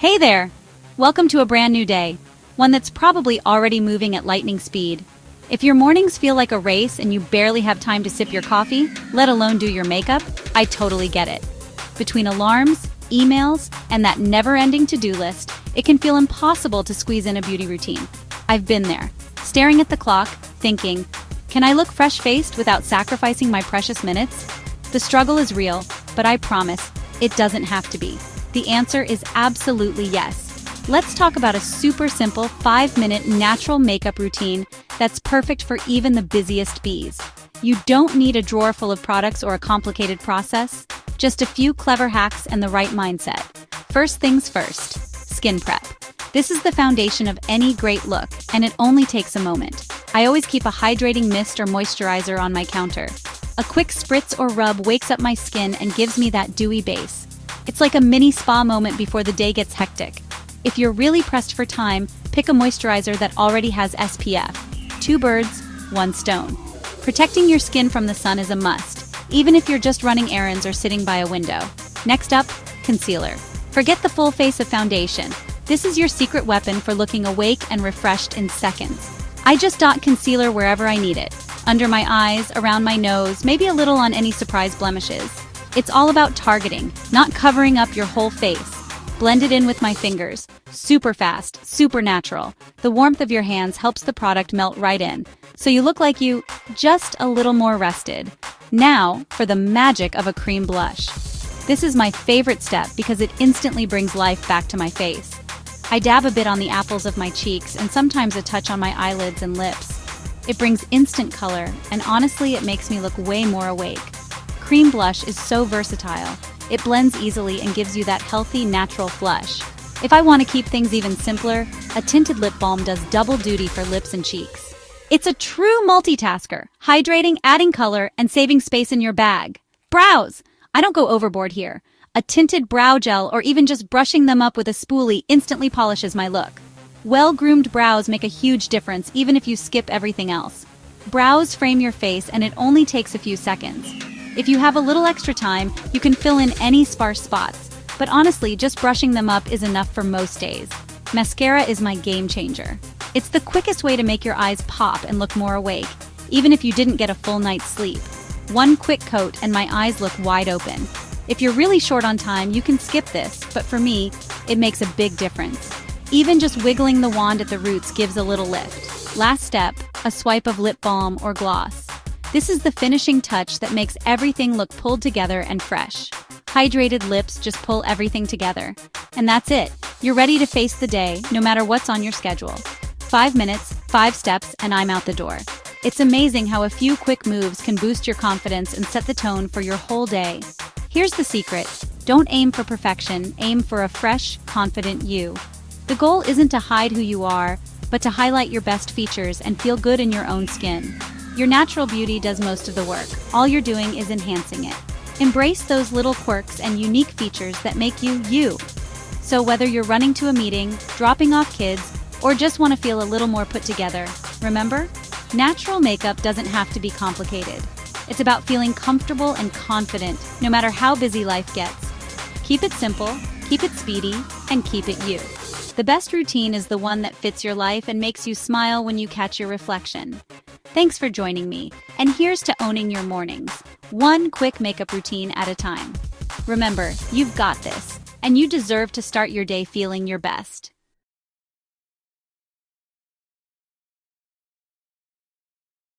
Hey there! Welcome to a brand new day, one that's probably already moving at lightning speed. If your mornings feel like a race and you barely have time to sip your coffee, let alone do your makeup, I totally get it. Between alarms, emails, and that never-ending to-do list, it can feel impossible to squeeze in a beauty routine. I've been there, staring at the clock, thinking, can I look fresh-faced without sacrificing my precious minutes? The struggle is real, but I promise, it doesn't have to be. The answer is absolutely yes. Let's talk about a super simple 5-minute natural makeup routine that's perfect for even the busiest bees. You don't need a drawer full of products or a complicated process, just a few clever hacks and the right mindset. First things first, skin prep. This is the foundation of any great look, and it only takes a moment. I always keep a hydrating mist or moisturizer on my counter. A quick spritz or rub wakes up my skin and gives me that dewy base. It's like a mini spa moment before the day gets hectic. If you're really pressed for time, pick a moisturizer that already has SPF. 2 birds, 1 stone. Protecting your skin from the sun is a must, even if you're just running errands or sitting by a window. Next up, concealer. Forget the full face of foundation. This is your secret weapon for looking awake and refreshed in seconds. I just dot concealer wherever I need it. Under my eyes, around my nose, maybe a little on any surprise blemishes. It's all about targeting, not covering up your whole face. Blend it in with my fingers. Super fast, super natural. The warmth of your hands helps the product melt right in, so you look like you just a little more rested. Now, for the magic of a cream blush. This is my favorite step because it instantly brings life back to my face. I dab a bit on the apples of my cheeks and sometimes a touch on my eyelids and lips. It brings instant color, and honestly, it makes me look way more awake. Cream blush is so versatile. It blends easily and gives you that healthy, natural flush. If I want to keep things even simpler, a tinted lip balm does double duty for lips and cheeks. It's a true multitasker, hydrating, adding color, and saving space in your bag. Brows! I don't go overboard here. A tinted brow gel or even just brushing them up with a spoolie instantly polishes my look. Well-groomed brows make a huge difference even if you skip everything else. Brows frame your face and it only takes a few seconds. If you have a little extra time, you can fill in any sparse spots. But honestly, just brushing them up is enough for most days. Mascara is my game changer. It's the quickest way to make your eyes pop and look more awake, even if you didn't get a full night's sleep. One quick coat and my eyes look wide open. If you're really short on time, you can skip this, but for me, it makes a big difference. Even just wiggling the wand at the roots gives a little lift. Last step, a swipe of lip balm or gloss. This is the finishing touch that makes everything look pulled together and fresh. Hydrated lips just pull everything together. And that's it. You're ready to face the day, no matter what's on your schedule. 5 minutes, 5 steps, and I'm out the door. It's amazing how a few quick moves can boost your confidence and set the tone for your whole day. Here's the secret. Don't aim for perfection, aim for a fresh, confident you. The goal isn't to hide who you are, but to highlight your best features and feel good in your own skin. Your natural beauty does most of the work. All you're doing is enhancing it. Embrace those little quirks and unique features that make you, you. So whether you're running to a meeting, dropping off kids, or just want to feel a little more put together, remember, natural makeup doesn't have to be complicated. It's about feeling comfortable and confident, no matter how busy life gets. Keep it simple, keep it speedy, and keep it you. The best routine is the one that fits your life and makes you smile when you catch your reflection. Thanks for joining me, and here's to owning your mornings, one quick makeup routine at a time. Remember, you've got this, and you deserve to start your day feeling your best.